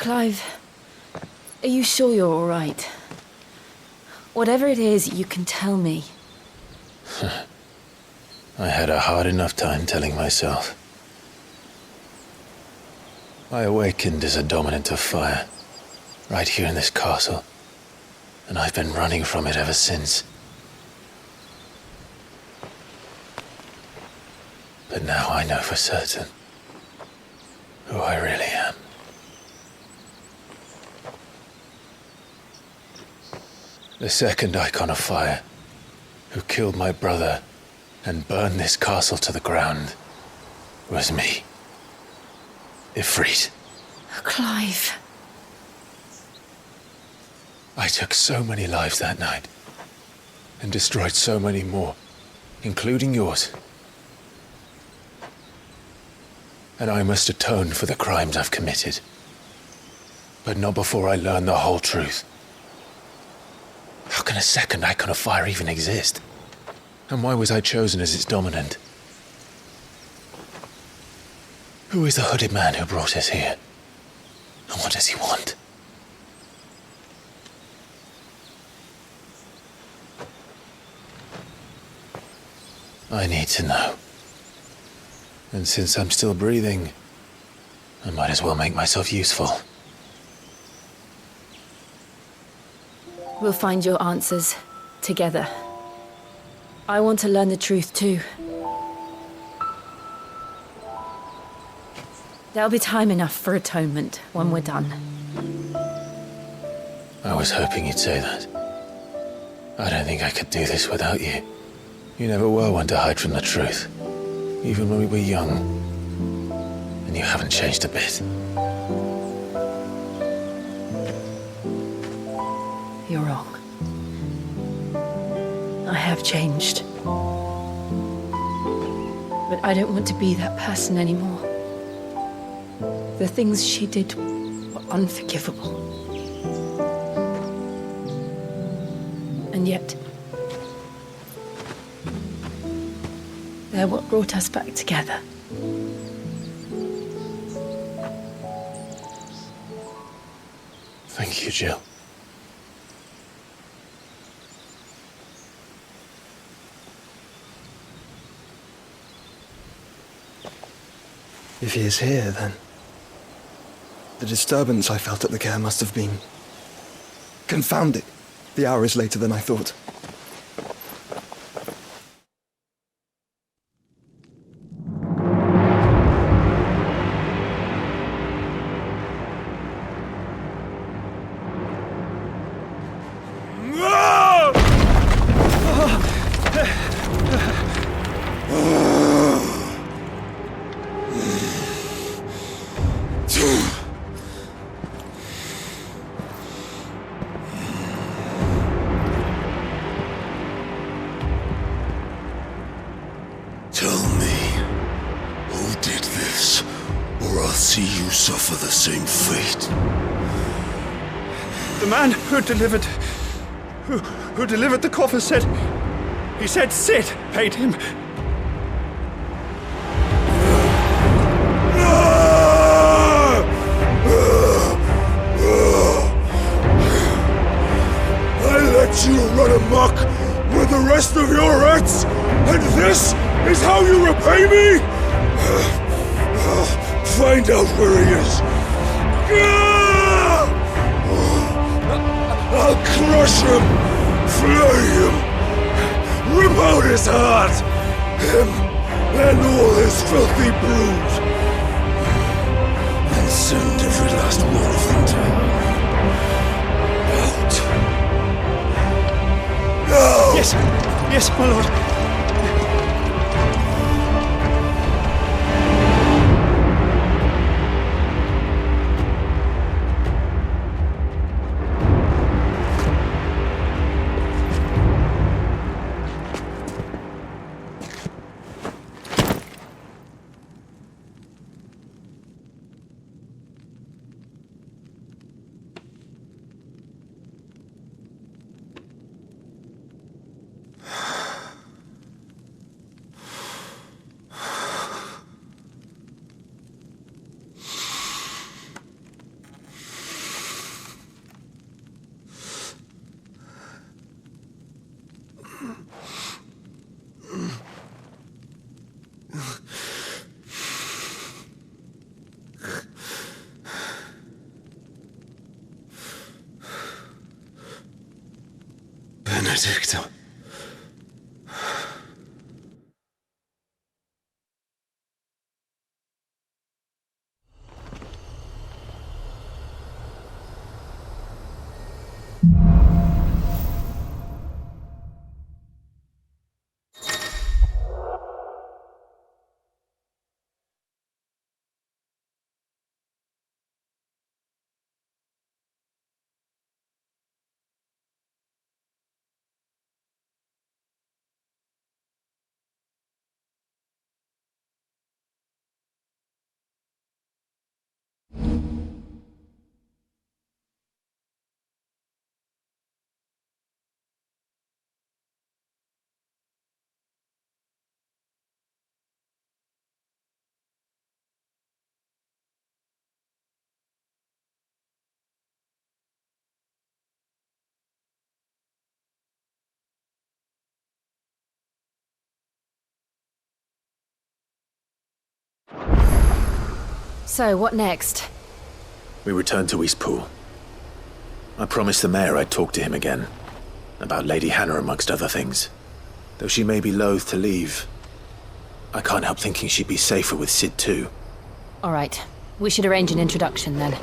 Clive, are you sure you're all right? Whatever it is, you can tell me. I had a hard enough time telling myself. I awakened as a dominant of fire, right here in this castle, and I've been running from it ever since. But now I know for certain who I really am. The second Eikon of fire, who killed my brother and burned this castle to the ground, was me. Ifrit. Clive. I took so many lives that night, and destroyed so many more, including yours. And I must atone for the crimes I've committed. But not before I learn the whole truth. How can a second Eikon of fire even exist? And why was I chosen as its dominant? Who is the hooded man who brought us here? And what does he want? I need to know. And since I'm still breathing, I might as well make myself useful. We'll find your answers together. I want to learn the truth too. There'll be time enough for atonement when we're done. I was hoping you'd say that. I don't think I could do this without you. You never were one to hide from the truth, even when we were young. And you haven't changed a bit. You're wrong. I have changed. But I don't want to be that person anymore. The things she did were unforgivable. And yet, they're what brought us back together. Thank you, Jill. If he is here, then the disturbance I felt at the care must have been... Confound it! The hour is later than I thought. The man who delivered the coffer said, he said Cid paid him. I let you run amok with the rest of your rats, and this is how you repay me? Find out where he is. I'll crush him, flay him, rip out his heart, him and all his filthy brood, and send every last one of them to hell. Out. Now! Yes, my lord. Benedikta. So, what next? We return to Eastpool. I promised the mayor I'd talk to him again. About Lady Hannah, amongst other things. Though she may be loath to leave, I can't help thinking she'd be safer with Cid too. Alright, we should arrange an introduction then.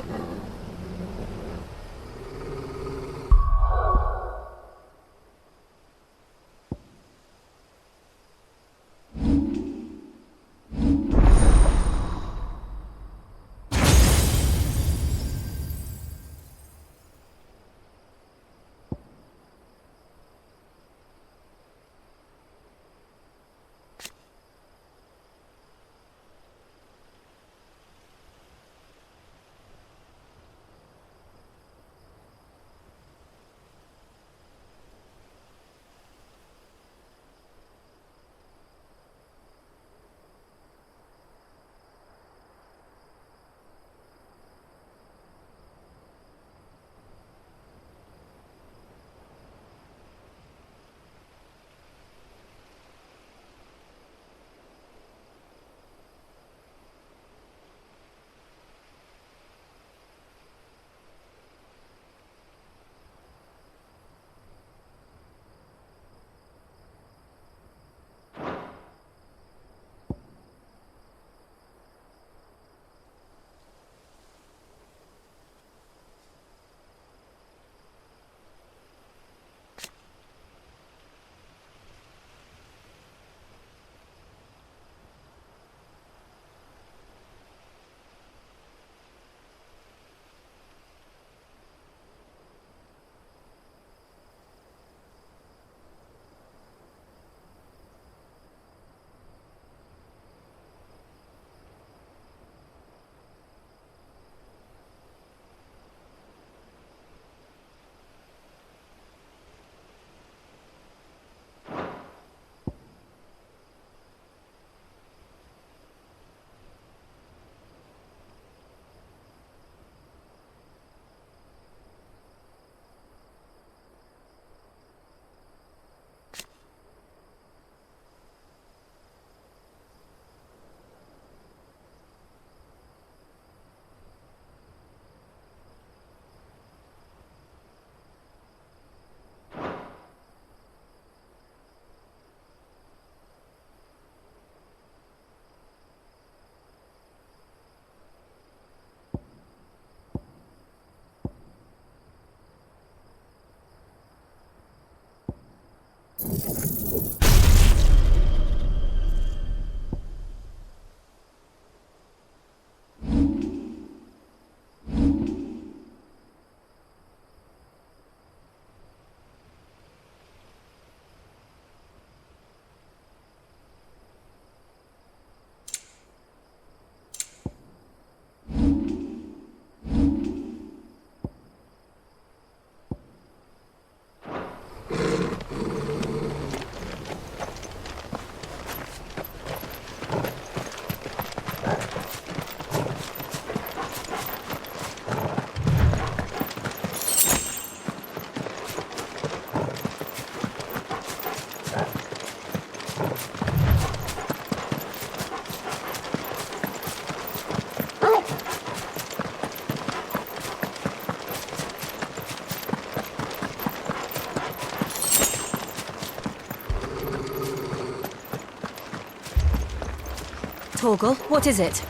Torgal, what is it?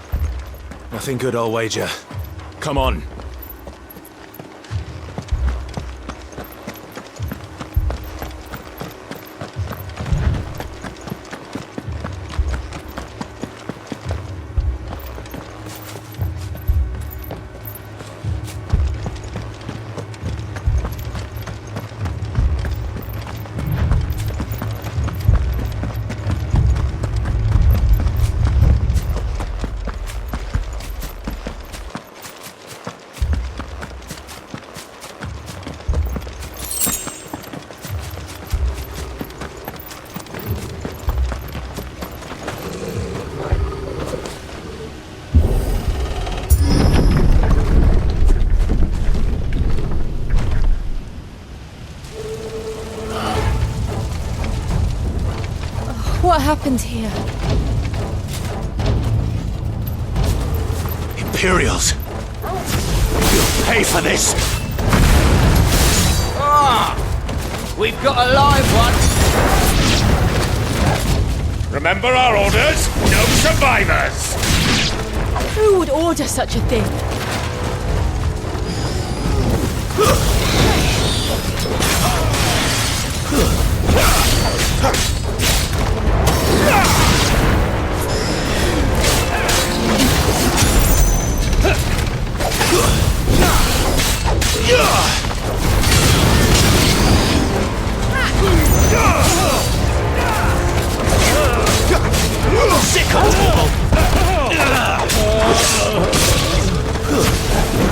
Nothing good, I'll wager. Come on. What happened here? Imperials! You'll pay for this! We've got a live one! Remember our orders? No survivors! Who would order such a thing?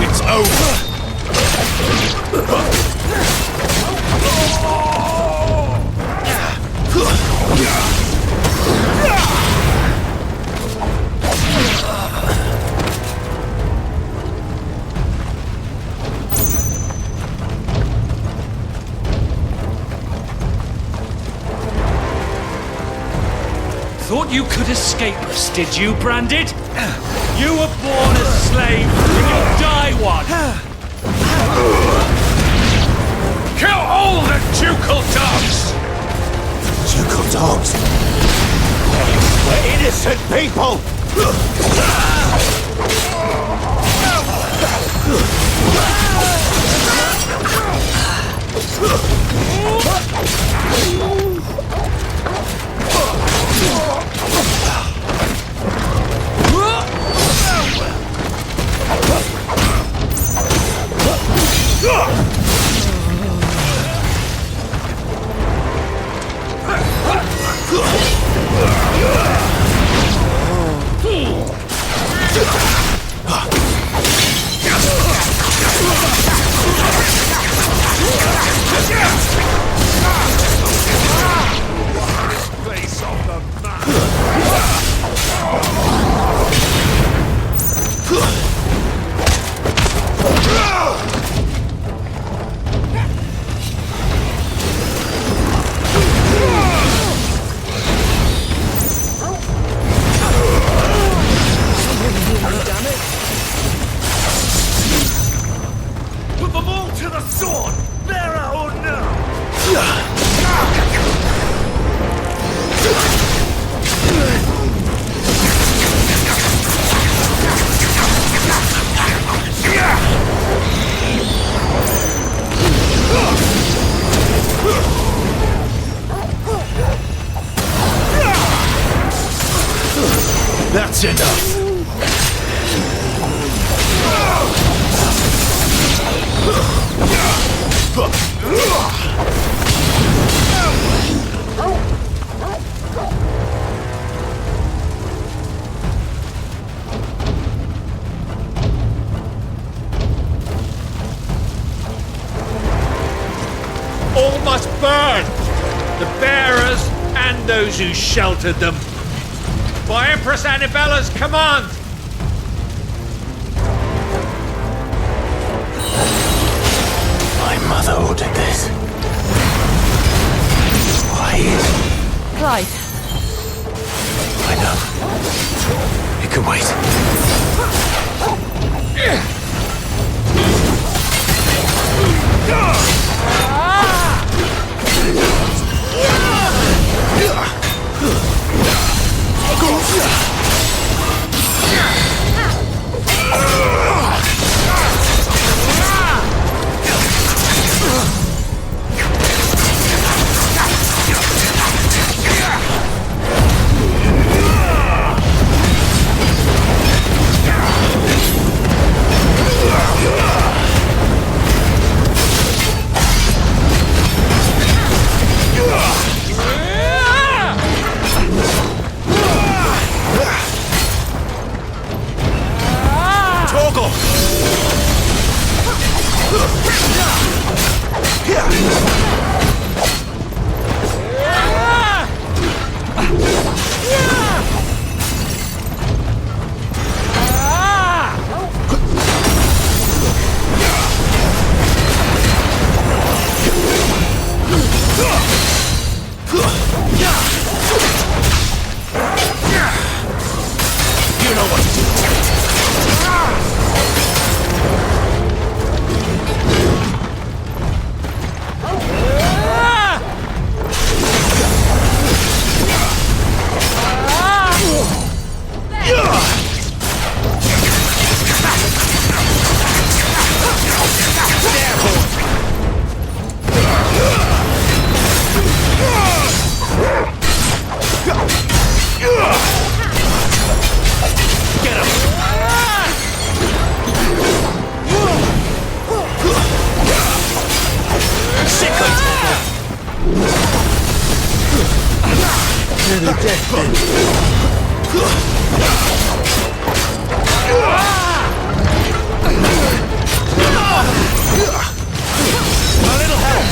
It's over! Thought you could escape us, did you, Branded? You were born a slave, and you'll die one! Kill all the ducal dogs! Ducal dogs! We're innocent people! Put them all to the sword! Bearer or no! That's enough! All must burn! The bearers and those who sheltered them. By Empress Annabella's command! My mother ordered this. Why? Clive. I know. It can wait. To the death then. A little help!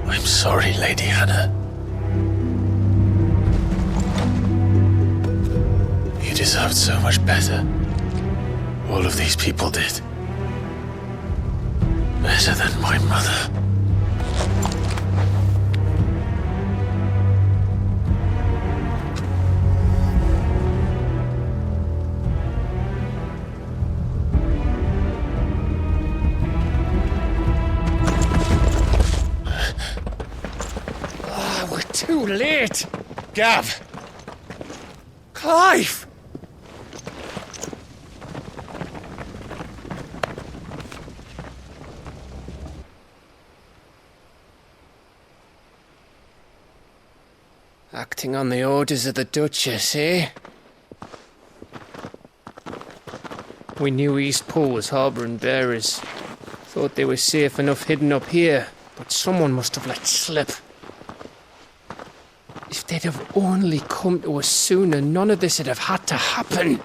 I'm sorry, Lady Hannah. You deserved so much better. All of these people did. Better than my mother. Too late! Gav! Clive! Acting on the orders of the Duchess, eh? We knew East Pool was harbouring bearers. Thought they were safe enough hidden up here, but someone must have let slip. If they'd have only come to us sooner, none of this would have had to happen.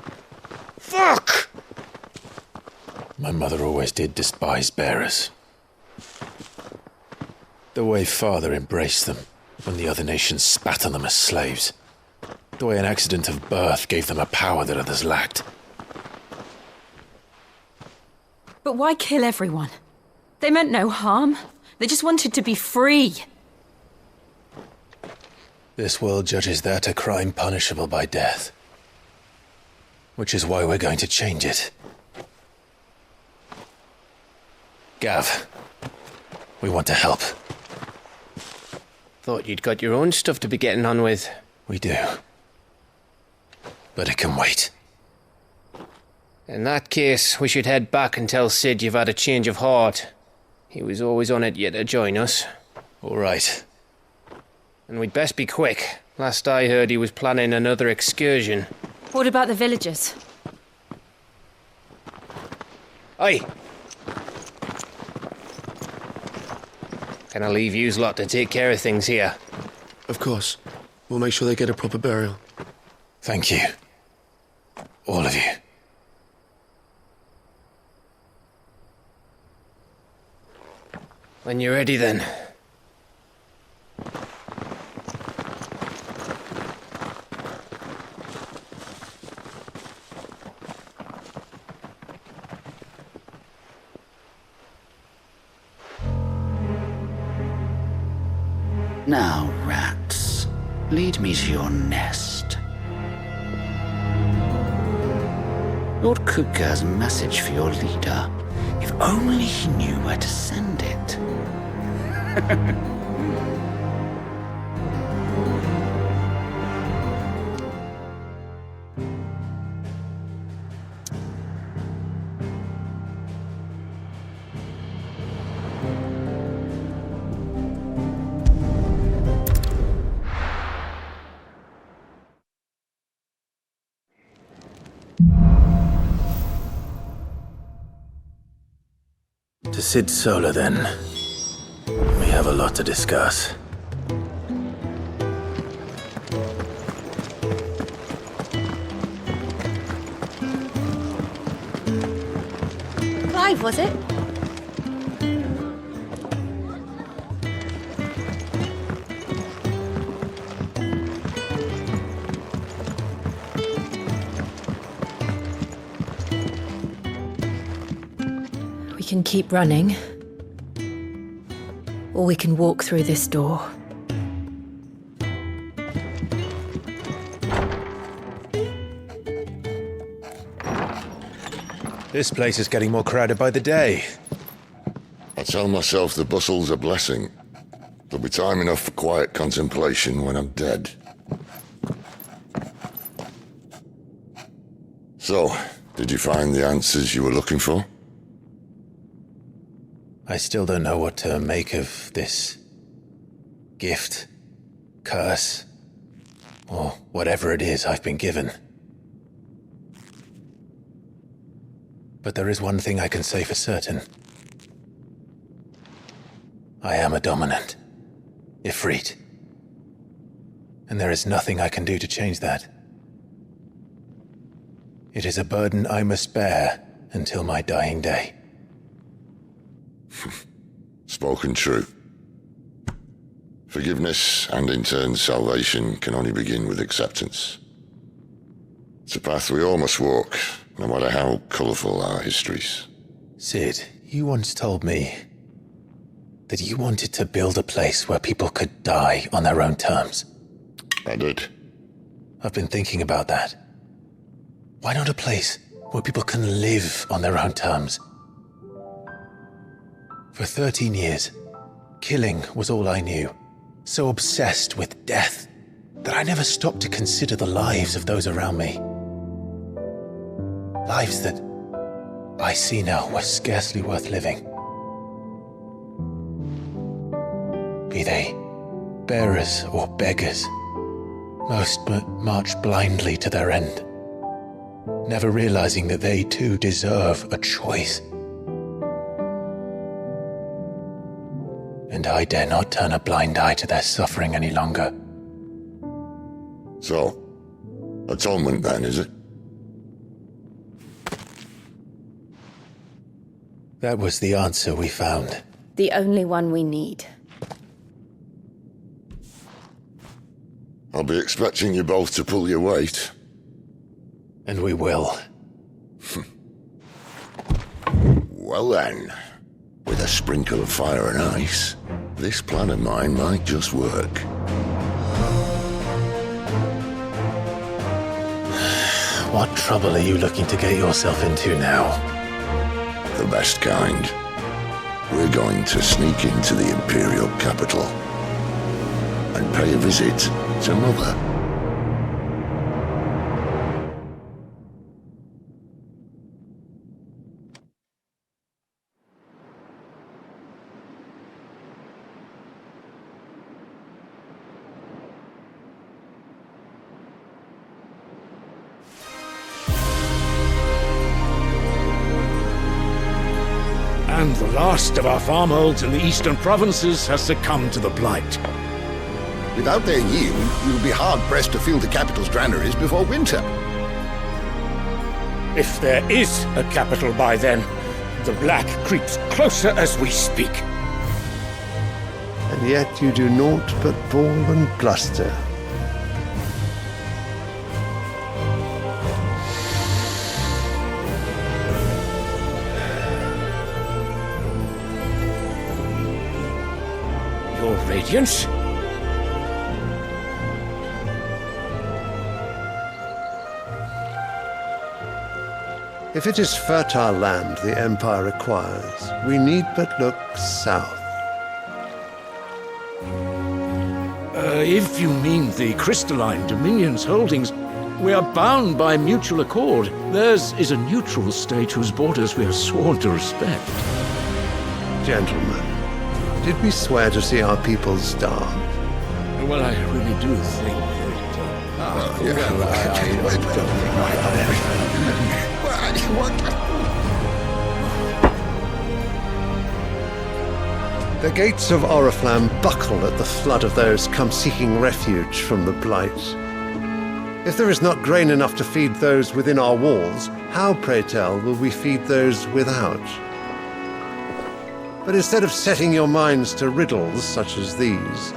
Fuck! My mother always did despise bearers. The way Father embraced them when the other nations spat on them as slaves. The way an accident of birth gave them a power that others lacked. But why kill everyone? They meant no harm. They just wanted to be free. This world judges that a crime punishable by death. Which is why we're going to change it. Gav, we want to help. Thought you'd got your own stuff to be getting on with. We do. But it can wait. In that case, we should head back and tell Cid you've had a change of heart. He was always on it yet to join us. All right. And we'd best be quick. Last I heard, he was planning another excursion. What about the villagers? Aye. Can I leave yous lot to take care of things here? Of course. We'll make sure they get a proper burial. Thank you. All of you. When you're ready, then. Now, rats, lead me to your nest. Lord Kupka has a message for your leader. If only he knew where to send it. To Cid Solar, then. We have a lot to discuss. Clive, was it? can keep running, or we can walk through this door. This place is getting more crowded by the day. I tell myself the bustle's a blessing. There'll be time enough for quiet contemplation when I'm dead. So, did you find the answers you were looking for? I still don't know what to make of this gift, curse, or whatever it is I've been given. But there is one thing I can say for certain. I am a dominant, Ifrit. And there is nothing I can do to change that. It is a burden I must bear until my dying day. Spoken true. Forgiveness, and in turn salvation, can only begin with acceptance. It's a path we all must walk, no matter how colourful our histories. Cid, you once told me that you wanted to build a place where people could die on their own terms. I did. I've been thinking about that. Why not a place where people can live on their own terms? For 13 years, killing was all I knew. So obsessed with death that I never stopped to consider the lives of those around me. Lives that I see now were scarcely worth living. Be they bearers or beggars, most march blindly to their end, never realizing that they too deserve a choice. And I dare not turn a blind eye to their suffering any longer. So, atonement then, is it? That was the answer we found. The only one we need. I'll be expecting you both to pull your weight. And we will. Well then, with a sprinkle of fire and ice, this plan of mine might just work. What trouble are you looking to get yourself into now? The best kind. We're going to sneak into the Imperial capital and pay a visit to Mother. And the last of our farmholds in the eastern provinces has succumbed to the blight. Without their yield, you'll be hard-pressed to fill the capital's granaries before winter. If there is a capital by then, the black creeps closer as we speak. And yet you do naught but bawl and bluster. Your Radiance? If it is fertile land the Empire requires, we need but look south. If you mean the crystalline Dominion's holdings, we are bound by mutual accord. Theirs is a neutral state whose borders we are sworn to respect. Gentlemen, did we swear to see our people starve? Well, I really do think The gates of Oriflamme buckle at the flood of those come seeking refuge from the blight. If there is not grain enough to feed those within our walls, how, pray tell, will we feed those without? But instead of setting your minds to riddles such as these,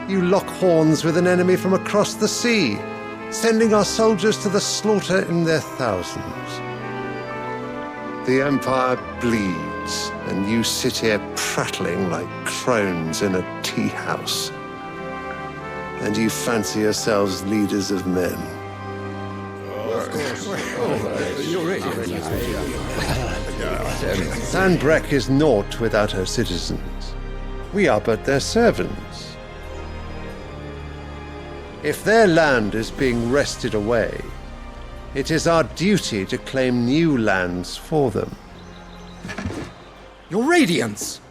you lock horns with an enemy from across the sea, sending our soldiers to the slaughter in their thousands. The Empire bleeds, and you sit here prattling like crones in a tea house. And you fancy yourselves leaders of men. Sanbreque is naught without her citizens. We are but their servants. If their land is being wrested away, it is our duty to claim new lands for them. Your Radiance!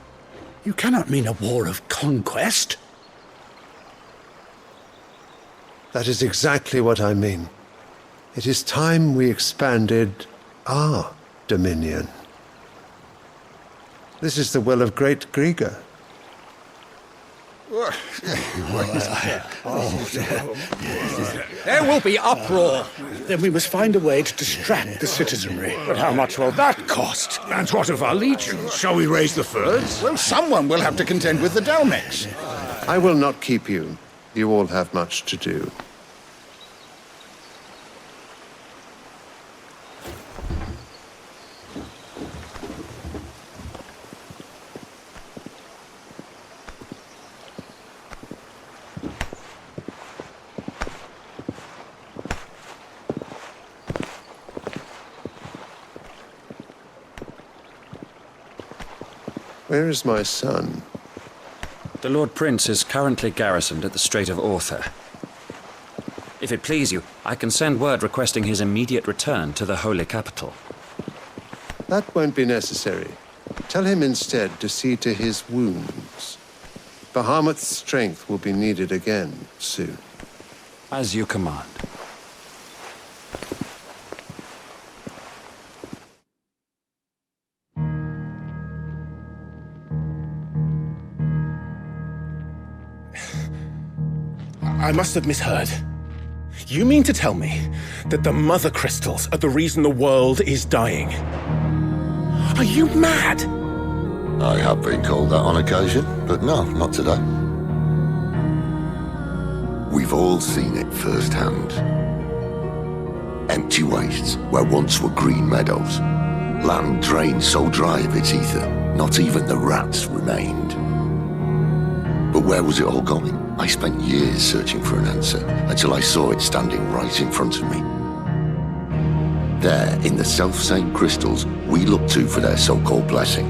You cannot mean a war of conquest. That is exactly what I mean. It is time we expanded our dominion. This is the will of great Griga. There will be uproar. Then we must find a way to distract the citizenry. But how much will that cost? And what of our legions? Shall we raise the furs? Well, someone will have to contend with the Dalmex. I will not keep you. You all have much to do. Where is my son? The Lord Prince is currently garrisoned at the Strait of Arthur. If it please you, I can send word requesting his immediate return to the Holy Capital. That won't be necessary. Tell him instead to see to his wounds. Bahamut's strength will be needed again soon. As you command. I must have misheard. You mean to tell me that the Mothercrystals are the reason the world is dying? Are you mad? I have been called that on occasion, but no, not today. We've all seen it firsthand. Empty wastes where once were green meadows. Land drained so dry of its ether, not even the rats remained. But where was it all going? I spent years searching for an answer, until I saw it standing right in front of me. There, in the self-same crystals we look to for their so-called blessing.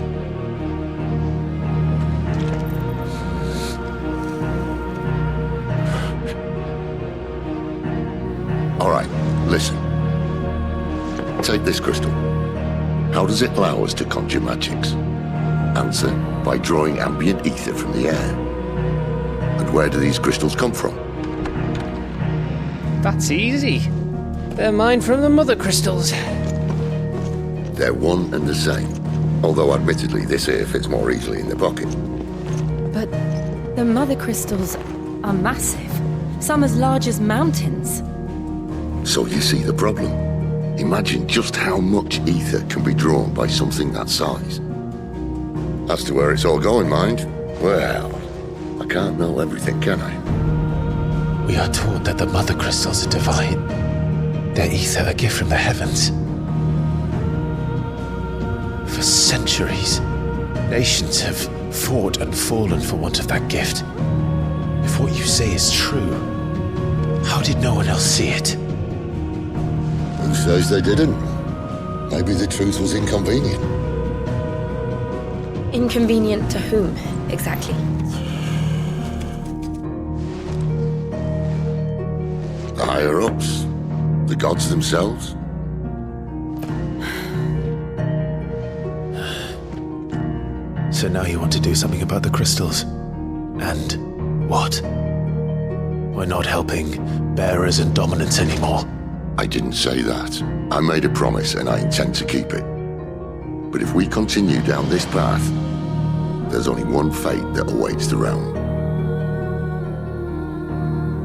All right, listen. Take this crystal. How does it allow us to conjure magics? Answer, by drawing ambient ether from the air. And where do these crystals come from? That's easy. They're mine from the Mothercrystals. They're one and the same. Although admittedly this here fits more easily in the pocket. But the Mothercrystals are massive. Some as large as mountains. So you see the problem. Imagine just how much ether can be drawn by something that size. As to where it's all going, mind, well, I can't know everything, can I? We are taught that the Mothercrystals are divine. Their ether a gift from the heavens. For centuries, nations have fought and fallen for want of that gift. If what you say is true, how did no one else see it? Who says they didn't? Maybe the truth was inconvenient. Inconvenient to whom, exactly? The higher-ups? The gods themselves? So now you want to do something about the crystals? And what? We're not helping bearers and dominants anymore. I didn't say that. I made a promise and I intend to keep it. But if we continue down this path, there's only one fate that awaits the realm.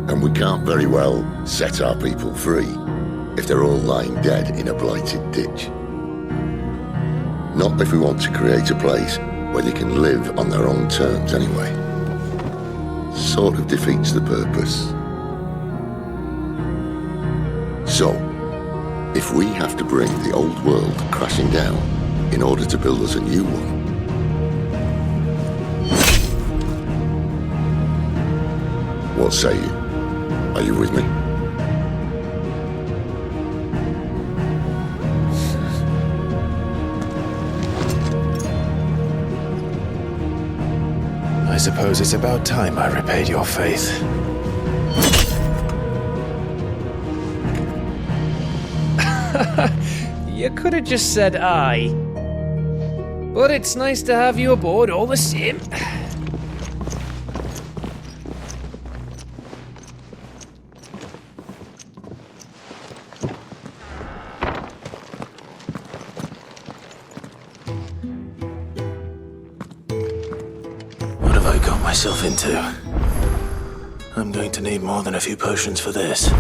And we can't very well set our people free if they're all lying dead in a blighted ditch. Not if we want to create a place where they can live on their own terms anyway. Sort of defeats the purpose. So, if we have to bring the old world crashing down in order to build us a new one. What say you? Are you with me? I suppose it's about time I repaid your faith. You could have just said aye. But it's nice to have you aboard all the same. What have I got myself into? I'm going to need more than a few potions for this.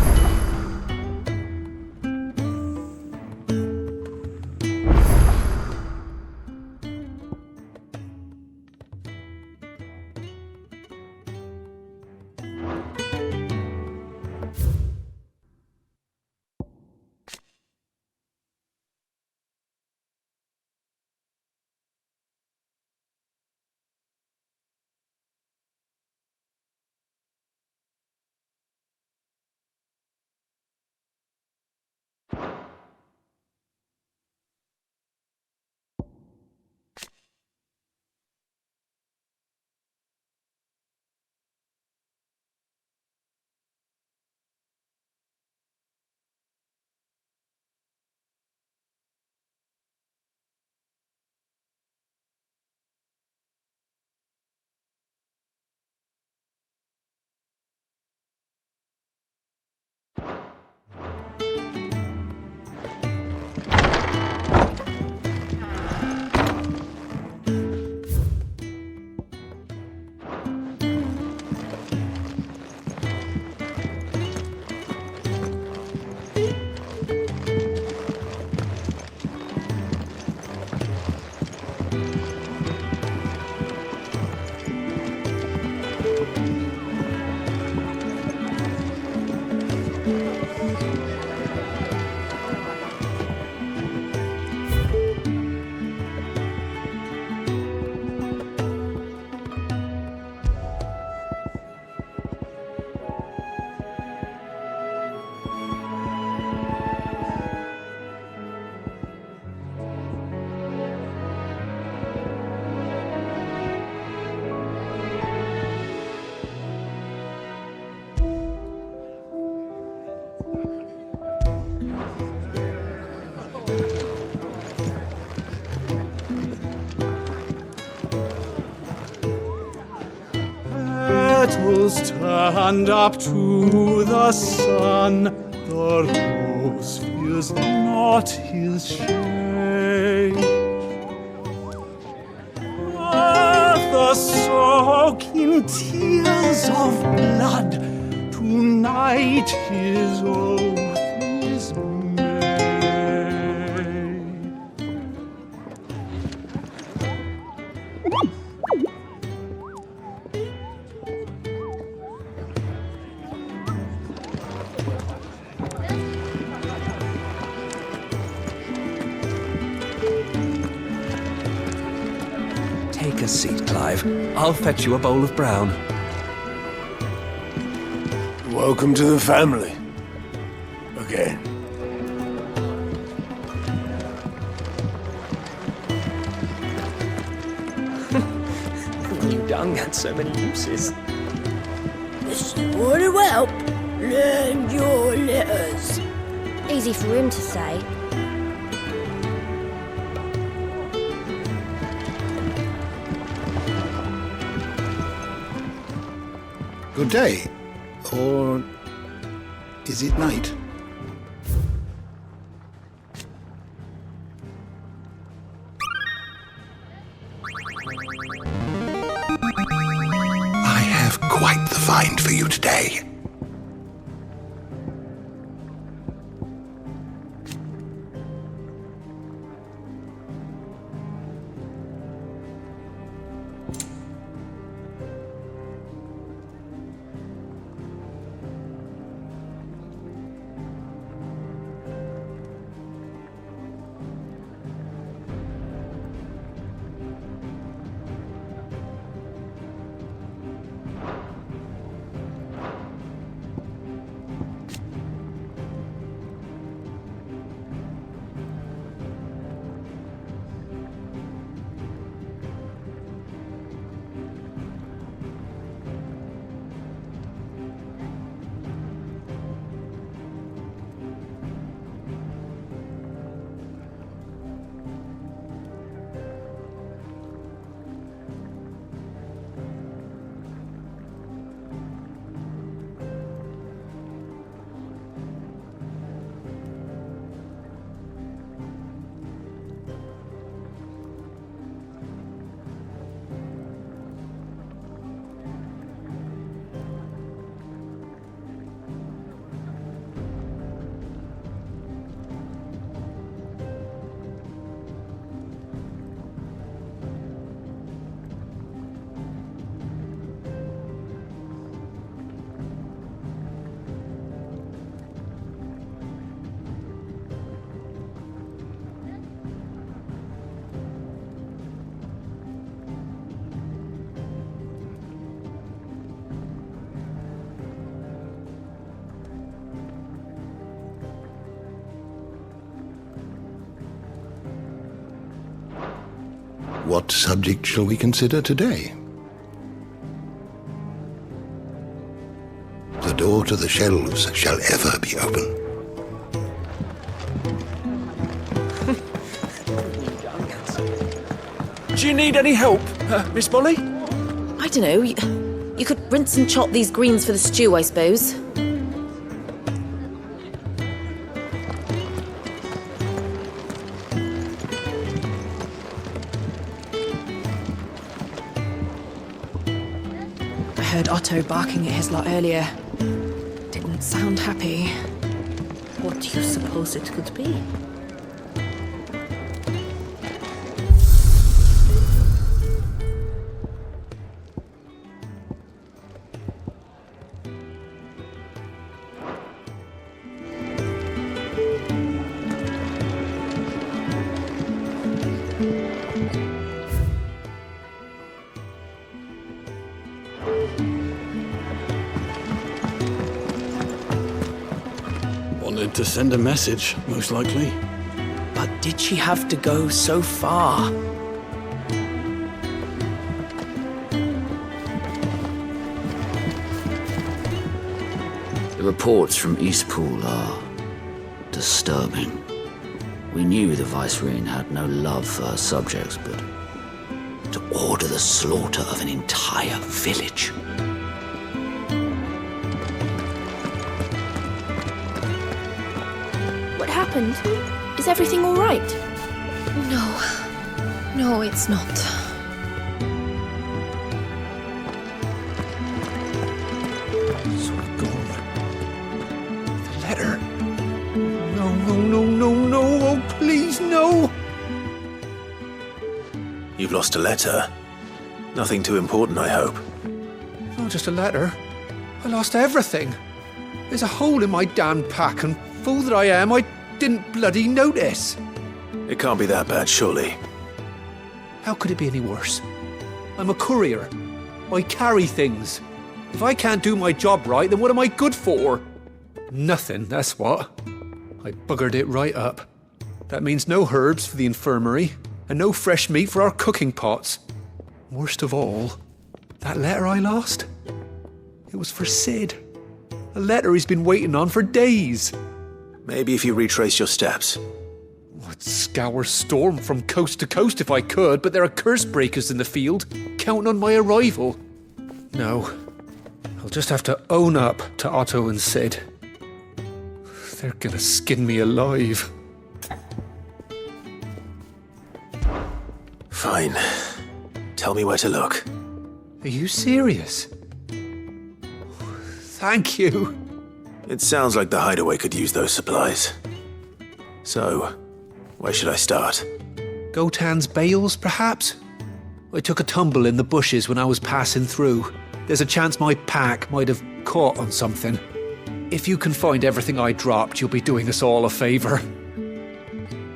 Stand up to the sun, the rose fears not his shade. Earth soak in tears of blood, tonight his oath is made. Take a seat, Clive. I'll fetch you a bowl of brown. Welcome to the family. Again. New dung had so many uses. This would help. Learn your letters. Easy for him to say. Good day. Or is it night? I have quite the find for you today. What subject shall we consider today? The door to the shelves shall ever be open. Do you need any help, Miss Molly? I don't know. You could rinse and chop these greens for the stew, I suppose. I heard Otto barking at his lot earlier. Didn't sound happy. What do you suppose it could be? Wanted to send a message, most likely. But did she have to go so far? The reports from Eastpool are disturbing. We knew the Vicereine had no love for her subjects, but to order the slaughter of an entire village. What happened? Is everything all right? No, it's not. Letter. No, oh please, no! You've lost a letter. Nothing too important, I hope. Not just a letter. I lost everything. There's a hole in my damned pack, and fool that I am, I didn't bloody notice. It can't be that bad, surely. How could it be any worse? I'm a courier. I carry things. If I can't do my job right, then what am I good for? Nothing, that's what. I buggered it right up. That means no herbs for the infirmary, and no fresh meat for our cooking pots. Worst of all, that letter I lost? It was for Cid. A letter he's been waiting on for days. Maybe if you retrace your steps. I'd scour Storm from coast to coast if I could, but there are curse breakers in the field, counting on my arrival. No, I'll just have to own up to Otto and Cid. They're gonna skin me alive. Fine. Tell me where to look. Are you serious? Thank you. It sounds like the hideaway could use those supplies. So, where should I start? Gotan's bales, perhaps? I took a tumble in the bushes when I was passing through. There's a chance my pack might have caught on something. If you can find everything I dropped, you'll be doing us all a favour.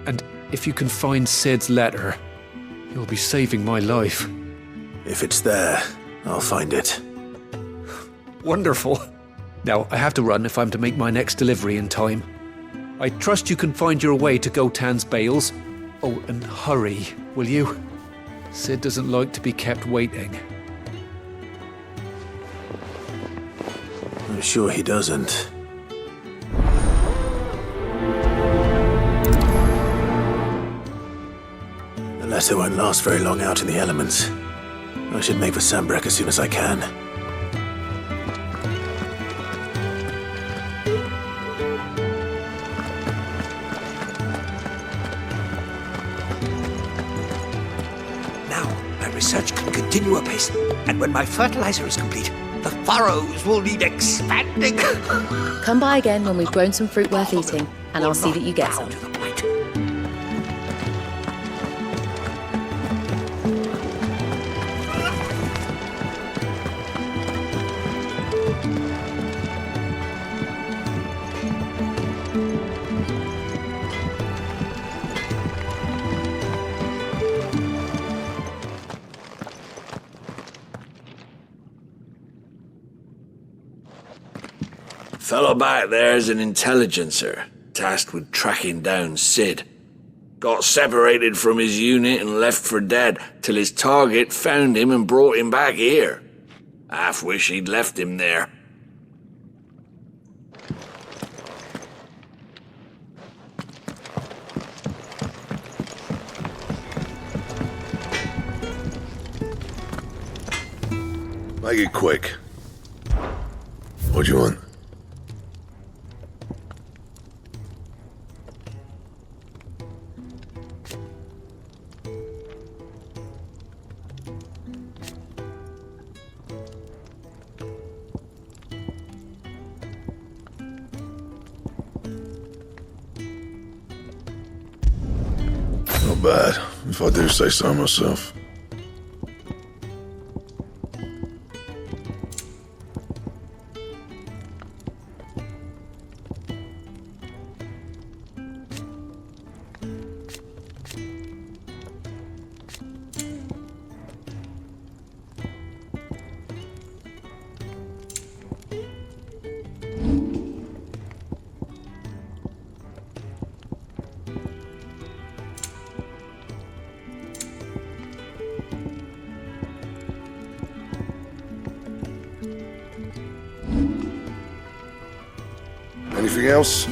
And if you can find Cid's letter, you'll be saving my life. If it's there, I'll find it. Wonderful. Now, I have to run if I'm to make my next delivery in time. I trust you can find your way to Gotan's bales. Oh, and hurry, will you? Cid doesn't like to be kept waiting. I'm sure he doesn't. The letter won't last very long out in the elements. I should make for Sambrek as soon as I can. Now, my research can continue apace, and when my fertilizer is complete, the furrows will need expanding. Come by again when we've grown some fruit worth eating, and I'll see that you get some. Fellow back there's an intelligencer, tasked with tracking down Cid. Got separated from his unit and left for dead, till his target found him and brought him back here. Half wish he'd left him there. Make it quick. What do you want? Not bad, if I do say so myself. Anything else?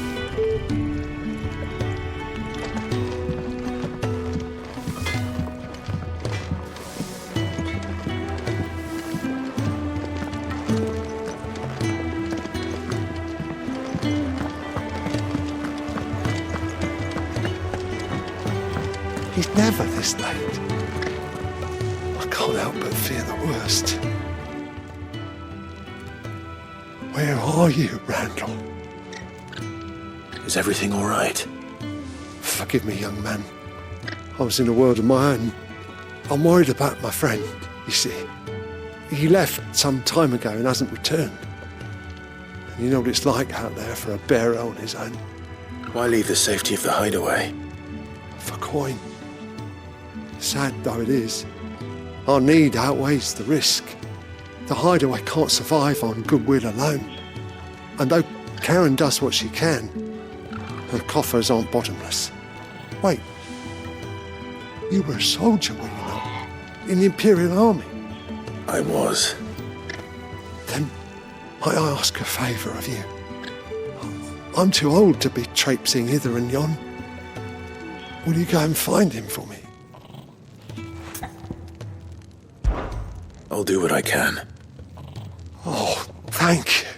He's never this late. I can't help but fear the worst. Where are you, Randall? Is everything all right? Forgive me, young man. I was in a world of my own. I'm worried about my friend, you see. He left some time ago and hasn't returned. And you know what it's like out there for a bearer on his own. Why leave the safety of the hideaway? For coin. Sad though it is, our need outweighs the risk. The hideaway can't survive on goodwill alone. And though Karen does what she can, her coffers aren't bottomless. Wait, you were a soldier, were you not? In the Imperial Army? I was. Then might I ask a favour of you? I'm too old to be traipsing hither and yon. Will you go and find him for me? I'll do what I can. Oh, thank you.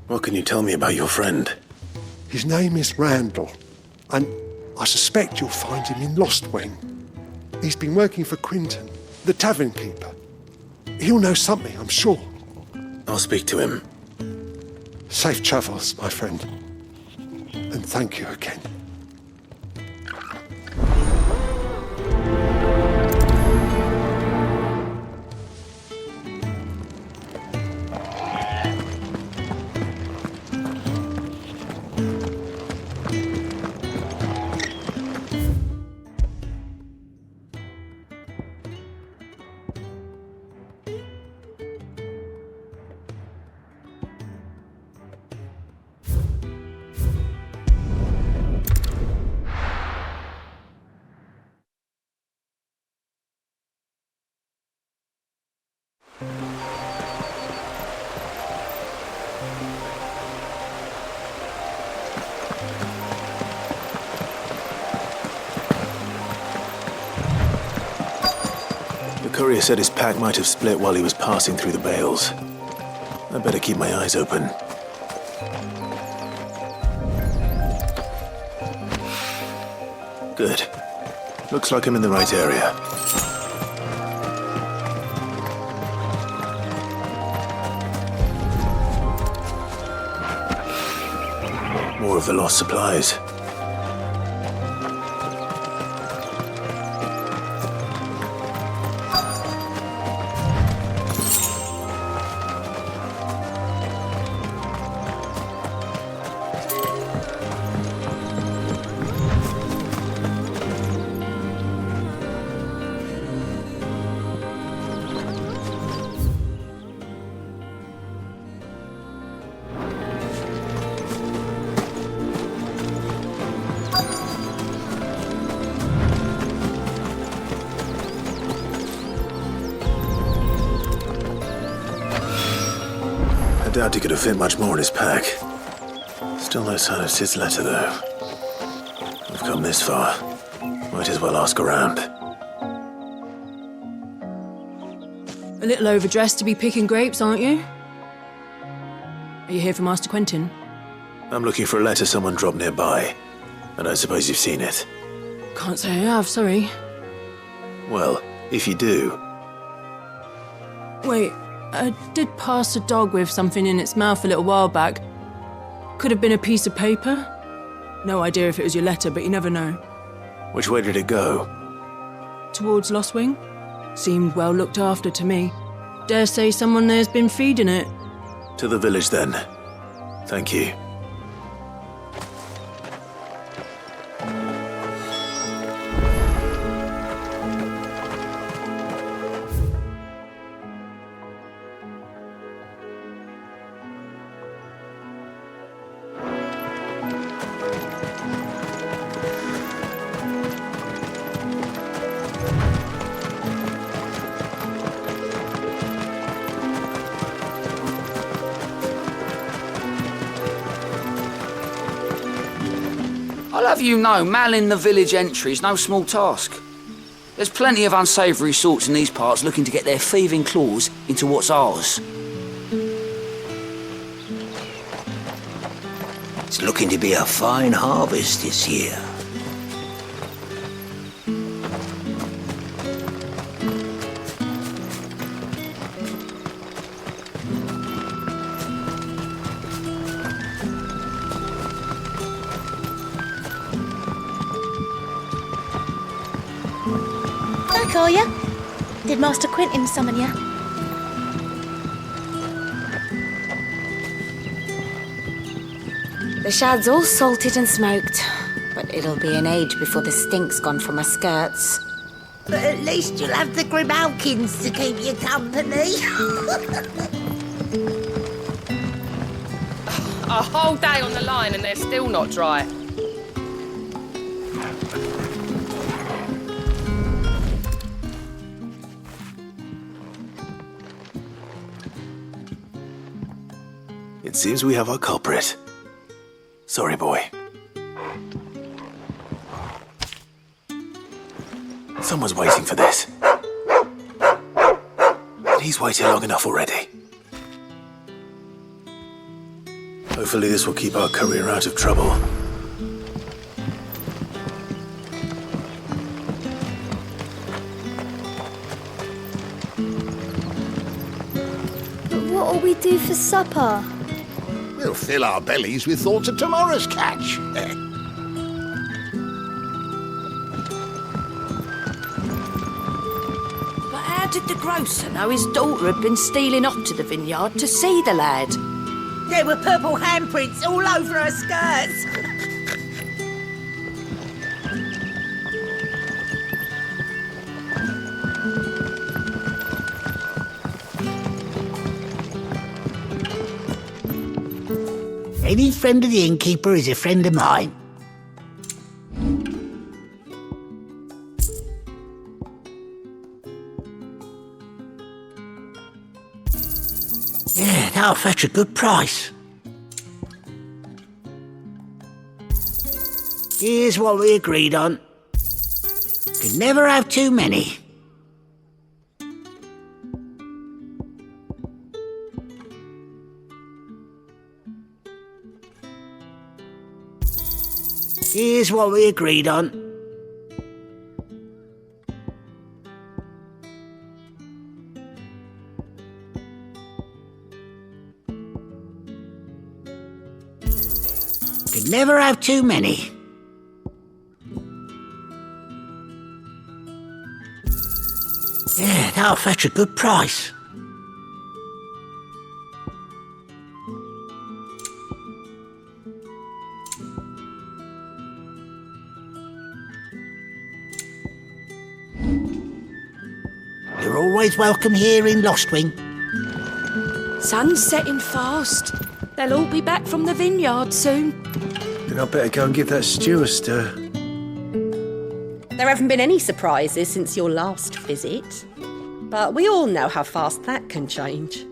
What can you tell me about your friend? His name is Randall, and I suspect you'll find him in Lostwing. He's been working for Quinton, the tavern keeper. He'll know something, I'm sure. I'll speak to him. Safe travels, my friend. And thank you again. The courier said his pack might have split while he was passing through the bales. I better keep my eyes open. Good. Looks like I'm in the right area. More of the lost supplies. doubt he could have fit much more in his pack. Still no sign of Cid's letter, though. We've come this far. Might as well ask around. A little overdressed to be picking grapes, aren't you? Are you here for Master Quentin? I'm looking for a letter someone dropped nearby. I don't suppose you've seen it. Can't say I have, sorry. Well, if you do... Wait, I did pass a dog with something in its mouth a little while back. Could have been a piece of paper. No idea if it was your letter, but you never know. Which way did it go? Towards Lostwing. Seemed well looked after to me. Dare say someone there's been feeding it. To the village, then. Thank you. I'll have you know, malling the village entry is no small task. There's plenty of unsavoury sorts in these parts looking to get their thieving claws into what's ours. It's looking to be a fine harvest this year. Back, are ya? Did Master Quentin summon ya? The shad's all salted and smoked, but it'll be an age before the stink's gone from my skirts. But at least you'll have the Grimalkins to keep you company. A whole day on the line and they're still not dry. It seems we have our culprit. Sorry, boy. Someone's waiting for this. And he's waited long enough already. Hopefully this will keep our courier out of trouble. But what'll we do for supper? We'll fill our bellies with thoughts of tomorrow's catch. But how did the grocer know his daughter had been stealing off to the vineyard to see the lad? There were purple handprints all over her skirts. Any friend of the innkeeper is a friend of mine. Yeah, that'll fetch a good price. Here's what we agreed on. Could never have too many. Here's what we agreed on. Could never have too many. Yeah, that'll fetch a good price. You're always welcome here in Lostwing. Sun's setting fast. They'll all be back from the vineyard soon. Then I better go and give that stew a stir. There haven't been any surprises since your last visit. But we all know how fast that can change.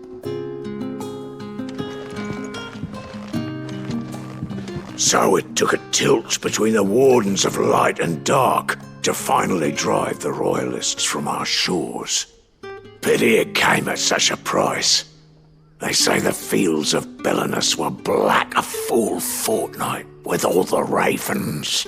So it took a tilt between the Wardens of Light and Dark to finally drive the Royalists from our shores. Pity it came at such a price. They say the fields of Belenus were black a full fortnight with all the ravens.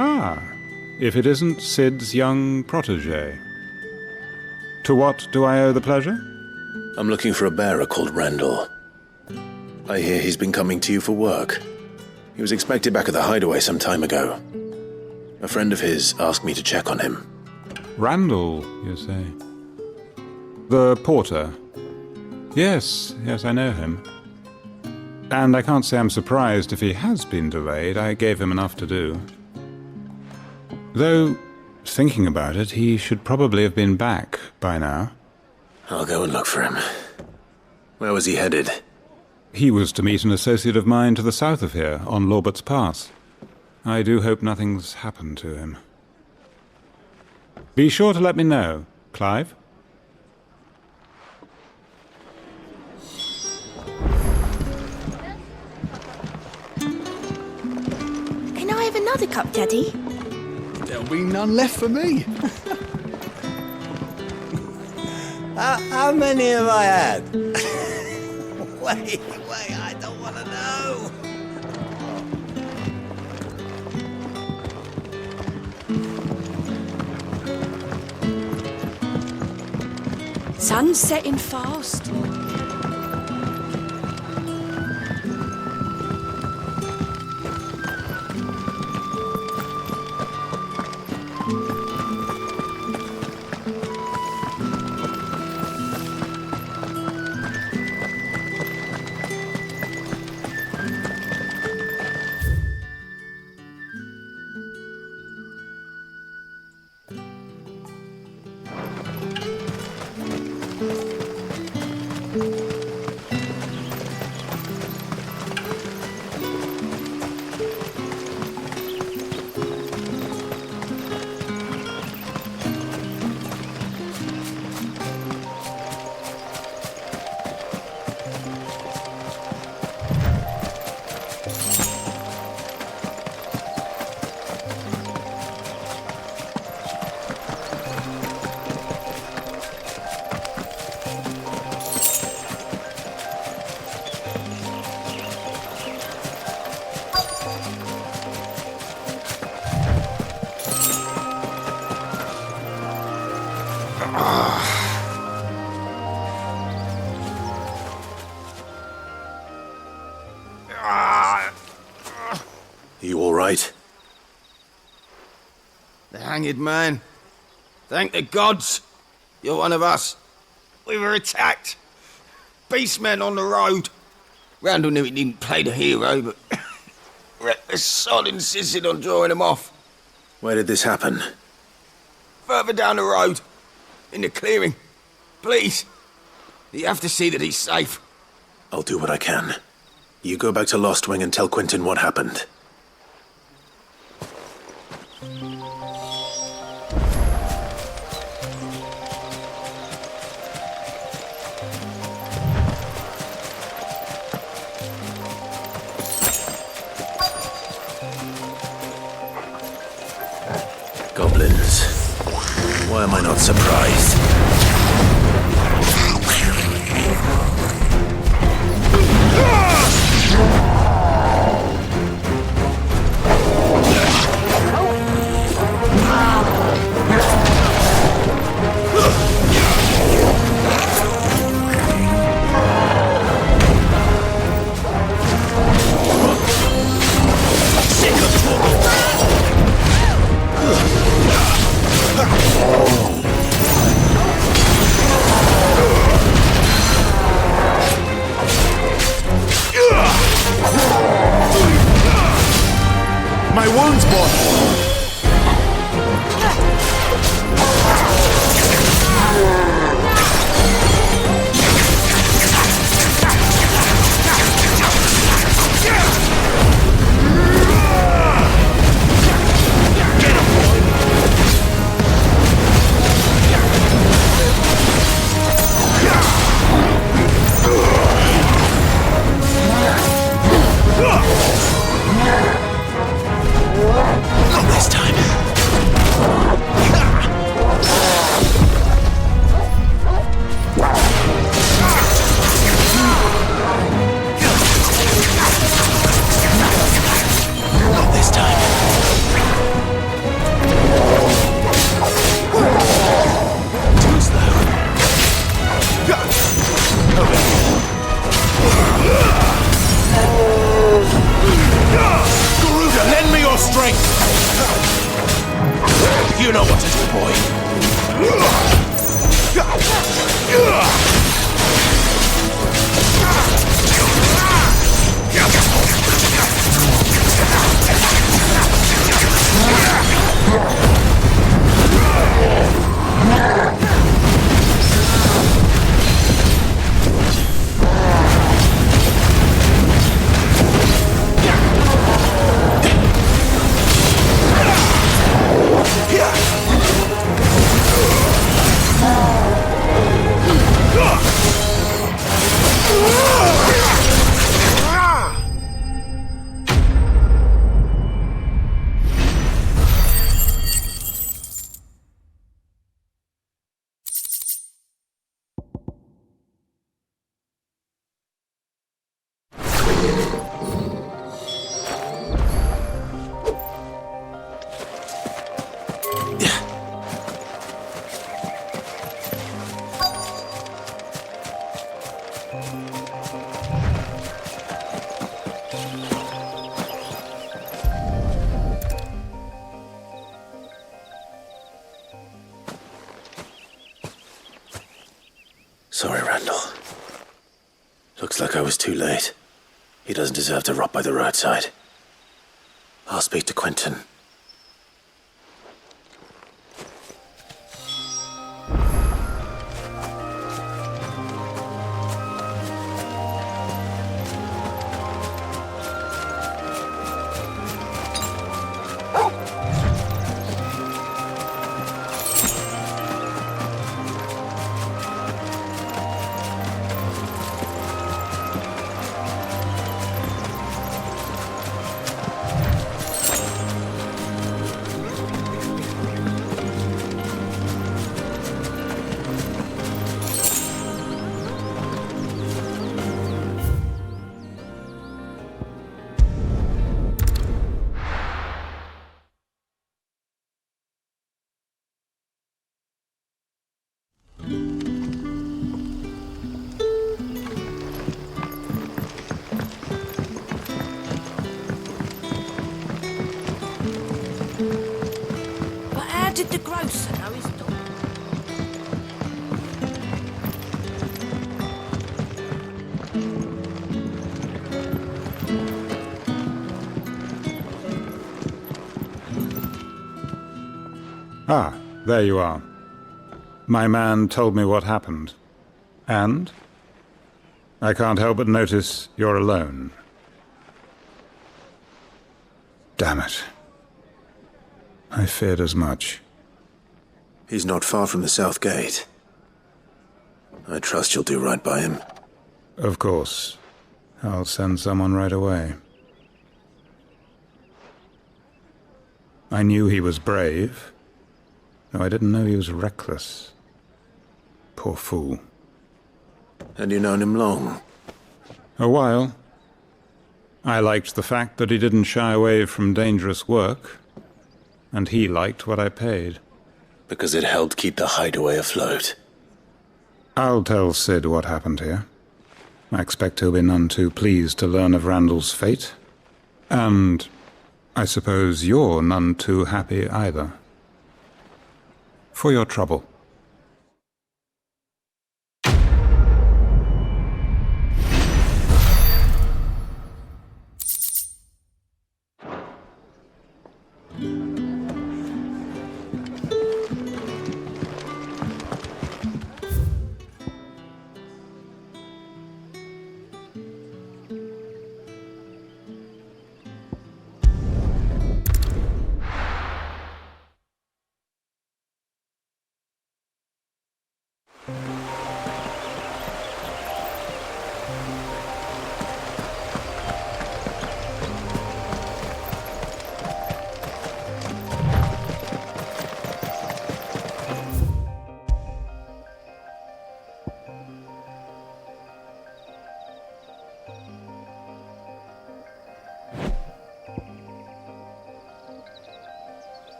Ah, if it isn't Cid's young protege. To what do I owe the pleasure? I'm looking for a bearer called Randall. I hear he's been coming to you for work. He was expected back at the hideaway some time ago. A friend of his asked me to check on him. Randall, you say? The porter? Yes, I know him. And I can't say I'm surprised if he has been delayed. I gave him enough to do. Though, thinking about it, he should probably have been back by now. I'll go and look for him. Where was he headed? He was to meet an associate of mine to the south of here, on Lorbert's Pass. I do hope nothing's happened to him. Be sure to let me know, Clive. Can I have another cup, Daddy? There'll be none left for me. How many have I had? Wait, I don't want to know. Sun's setting fast. You all right? The hanged man. Thank the gods. You're one of us. We were attacked. Beastmen on the road. Randall knew he didn't play the hero, but reckless sod insisted on drawing him off. Where did this happen? Further down the road. In the clearing. Please. You have to see that he's safe. I'll do what I can. You go back to Lost Wing and tell Quentin what happened. Goblins. Why am I not surprised? my wounds, boy! Not this time. Not this time. Too slow. Over here. Garuda, lend me your strength! You know what to do, boy. Sorry, Randall. Looks like I was too late. He doesn't deserve to rot by the roadside. I'll speak to Quentin. Did the grocer know his dog? Ah, there you are. My man told me what happened. And? I can't help but notice you're alone. Damn it. I feared as much. He's not far from the South Gate. I trust you'll do right by him. Of course. I'll send someone right away. I knew he was brave, though I didn't know he was reckless. Poor fool. And you known him long? A while. I liked the fact that he didn't shy away from dangerous work, and he liked what I paid. Because it helped keep the hideaway afloat. I'll tell Cid what happened here. I expect he'll be none too pleased to learn of Randall's fate. And I suppose you're none too happy either. For your trouble.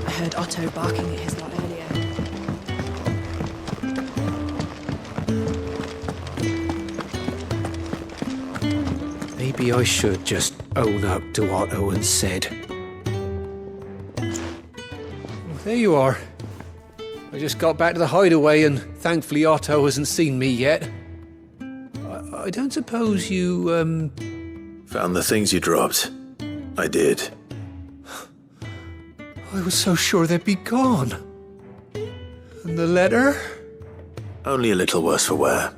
I heard Otto barking at his lot earlier. Maybe I should just own up to what Owen said. There you are. I just got back to the hideaway and thankfully Otto hasn't seen me yet. I don't suppose you, Found the things you dropped. I did. I was so sure they'd be gone. And the letter? Only a little worse for wear.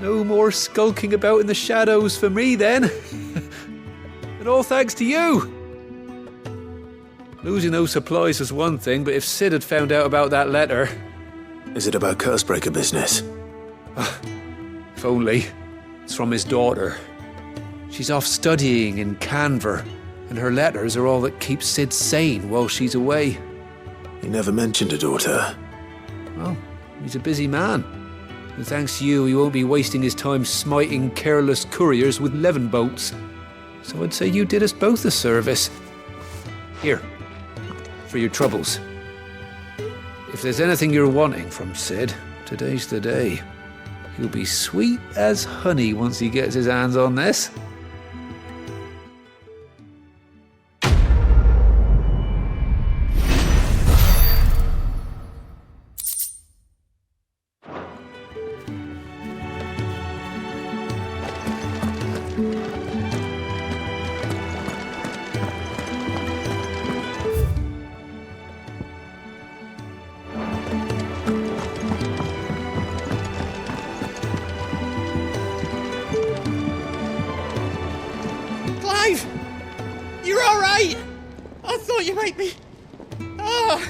No more skulking about in the shadows for me, then. And all thanks to you. Losing those supplies was one thing, but if Cid had found out about that letter... Is it about Cursebreaker business? If only. It's from his daughter. She's off studying in Canver, and her letters are all that keeps Cid sane while she's away. He never mentioned a daughter. Well, he's a busy man. And thanks to you, he won't be wasting his time smiting careless couriers with levin boats. So I'd say you did us both a service. Here, for your troubles. If there's anything you're wanting from Cid, today's the day. He'll be sweet as honey once he gets his hands on this. Clive! You're alright! I thought you might be... Ah!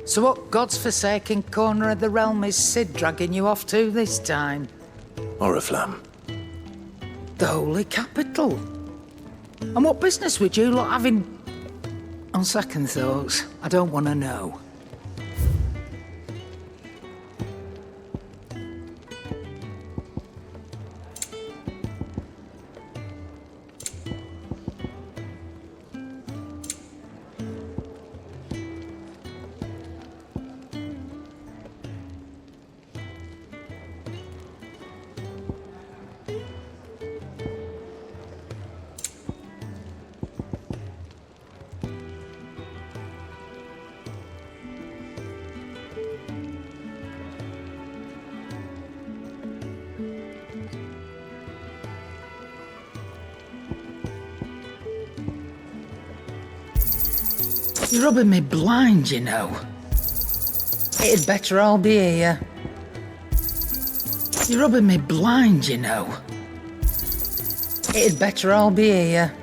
So what God's forsaken corner of the realm is Cid dragging you off to this time? Oriflamme. The holy capital. And what business would you lot having... On second thoughts, I don't want to know. You're rubbing me blind, you know. It'd better all be here. You're rubbing me blind, you know. It'd better all be here.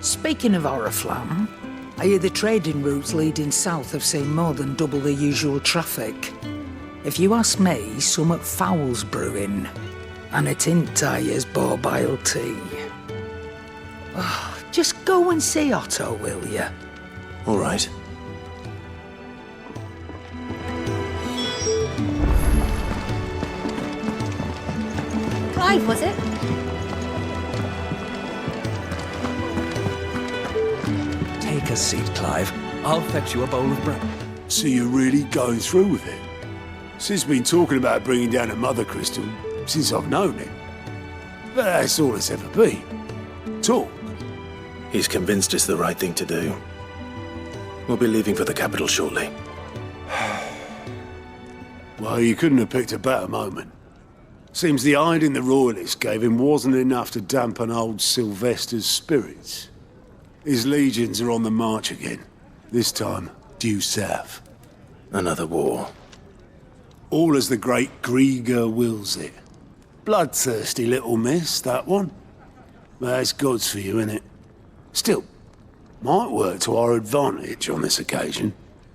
Speaking of Oriflamme, I hear the trading routes leading south have seen more than double the usual traffic. If you ask me, summat foul's brewing, and it ain't Tyre's borbile tea. Oh, just go and see Otto, will you? All right. Clive, was it? Take a seat, Clive. I'll fetch you a bowl of bread. So you're really going through with it? Sid's been talking about bringing down a Mothercrystal since I've known him. But that's all it's ever been. Talk. He's convinced it's the right thing to do. We'll be leaving for the capital shortly. Well, you couldn't have picked a better moment. Seems the hiding the Royalists gave him wasn't enough to dampen old Sylvester's spirits. His legions are on the march again. This time, due south. Another war. All as the great Grieger wills it. Bloodthirsty little miss, that one. But that's God's for you, innit? Still, might work to our advantage on this occasion.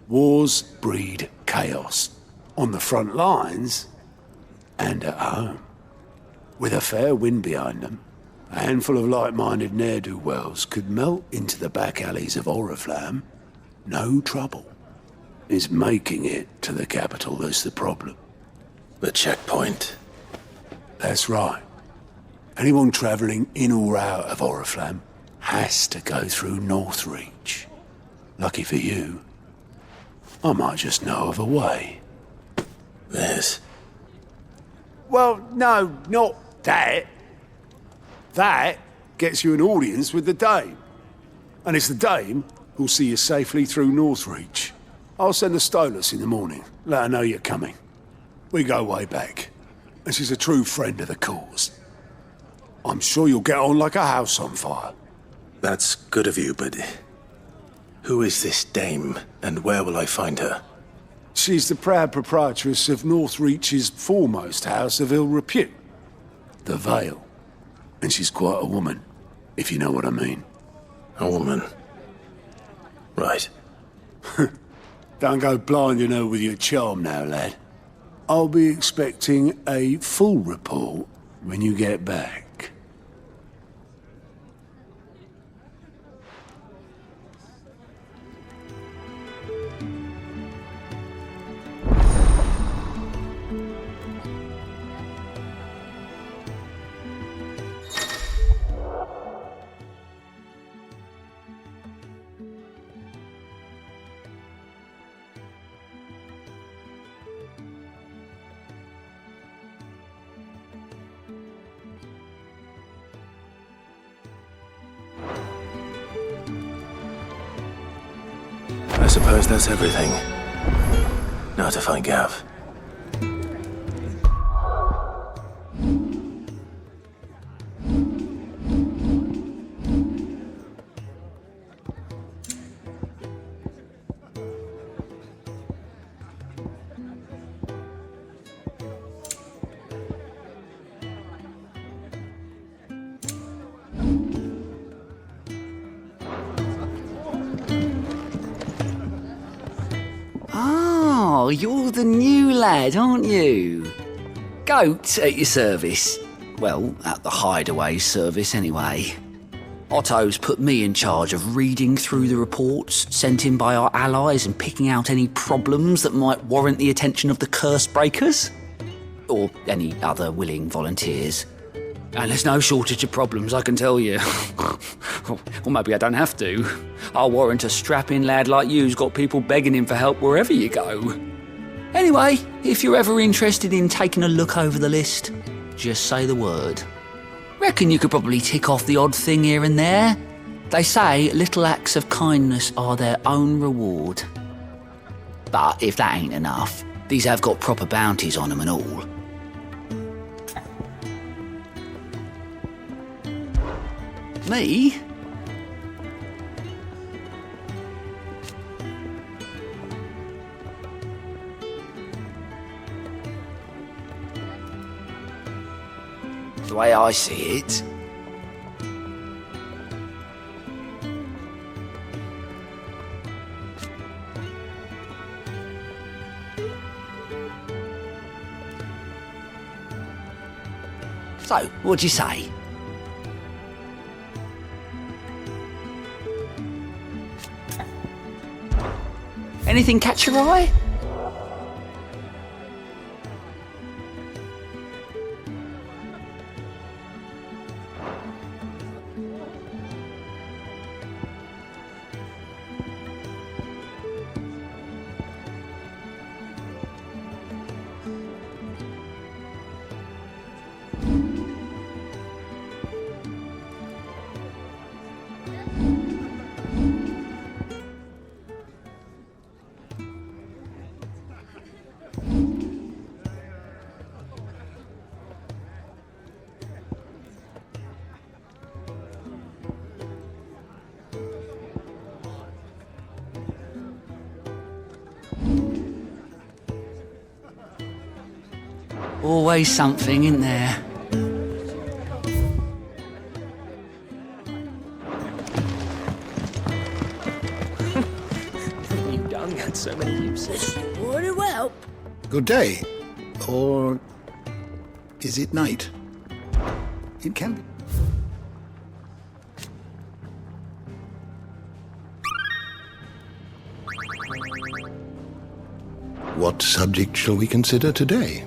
Wars breed chaos. On the front lines and at home. With a fair wind behind them, a handful of like-minded ne'er-do-wells could melt into the back alleys of Oriflamme. No trouble. It's making it to the capital that's the problem. The checkpoint. That's right. Anyone travelling in or out of Oriflamme has to go through Northreach. Lucky for you, I might just know of a way. This? Well, no, not that. That gets you an audience with the Dame. And it's the Dame who'll see you safely through Northreach. I'll send a Stolas in the morning, let her know you're coming. We go way back, and she's a true friend of the cause. I'm sure you'll get on like a house on fire. That's good of you, but who is this dame, and where will I find her? She's the proud proprietress of Northreach's foremost house of ill repute, the Vale. And she's quite a woman, if you know what I mean. A woman? Right. Don't go blinding her with your charm now, lad. I'll be expecting a full report when you get back. I suppose that's everything. Now to find Gav. Oh, you're the new lad, aren't you? Goat at your service. Well, at the hideaway service anyway. Otto's put me in charge of reading through the reports sent in by our allies and picking out any problems that might warrant the attention of the curse breakers. Or any other willing volunteers. And there's no shortage of problems, I can tell you. Or maybe I don't have to. I'll warrant a strapping lad like you's got people begging him for help wherever you go. Anyway, if you're ever interested in taking a look over the list, just say the word. Reckon you could probably tick off the odd thing here and there. They say little acts of kindness are their own reward. But if that ain't enough, these have got proper bounties on them and all. Me? The way I see it, so, what'd you say? Anything catch your eye? Always something, isn't there? had so many uses. Would it help? Good day. Or is it night? It can be. What subject shall we consider today?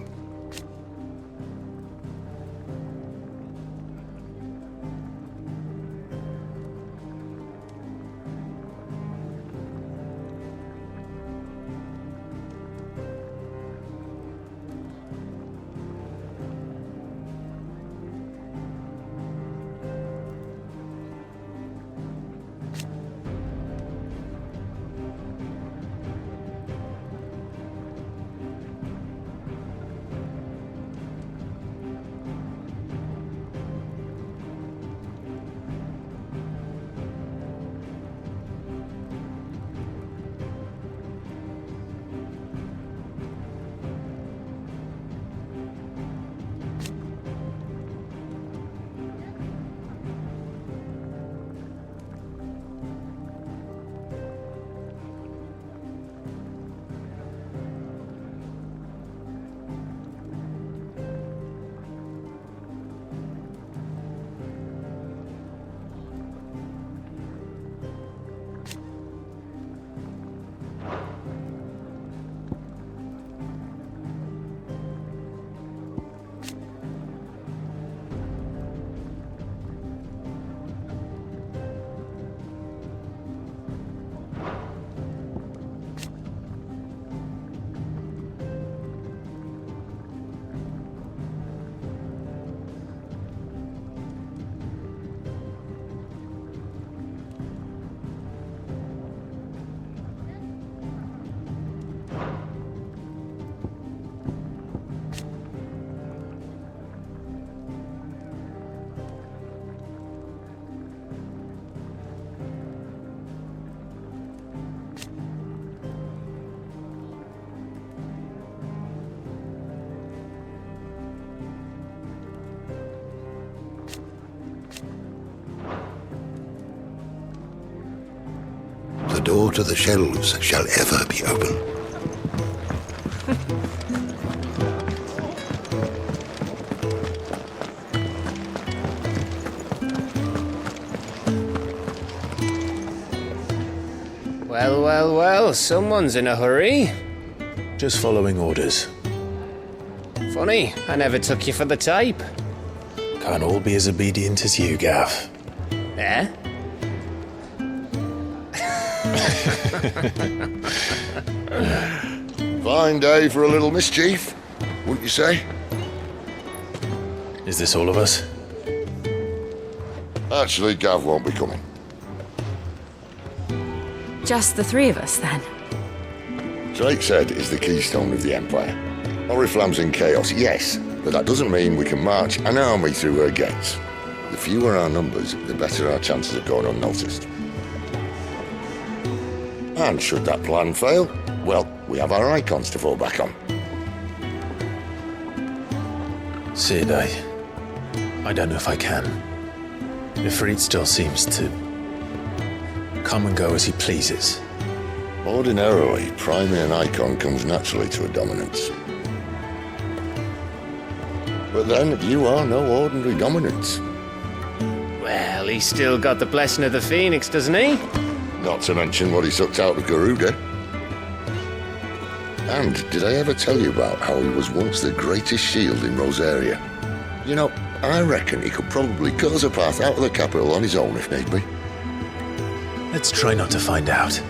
The door to the shelves shall ever be open. Well, well, well, someone's in a hurry. Just following orders. Funny, I never took you for the type. Can't all be as obedient as you, Gav. Eh? Fine day for a little mischief, wouldn't you say? Is this all of us? Actually, Gav won't be coming. Just the three of us, then? Drake's Head is the keystone of the Empire. Oriflamme's in chaos, yes, but that doesn't mean we can march an army through her gates. The fewer our numbers, the better our chances of going unnoticed. And should that plan fail, well, we have our Eikons to fall back on. Cid, I don't know if I can. Ifrit still seems to come and go as he pleases. Ordinarily, priming an Eikon comes naturally to a dominance. But then, you are no ordinary dominance. Well, he's still got the blessing of the Phoenix, doesn't he? Not to mention what he sucked out of Garuda. And did I ever tell you about how he was once the greatest shield in Rosaria? You know, I reckon he could probably cut us a path out of the capital on his own if need be. Let's try not to find out.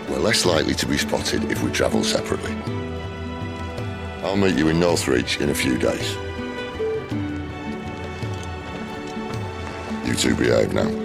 We're less likely to be spotted if we travel separately. I'll meet you in Northreach in a few days. You two behave now.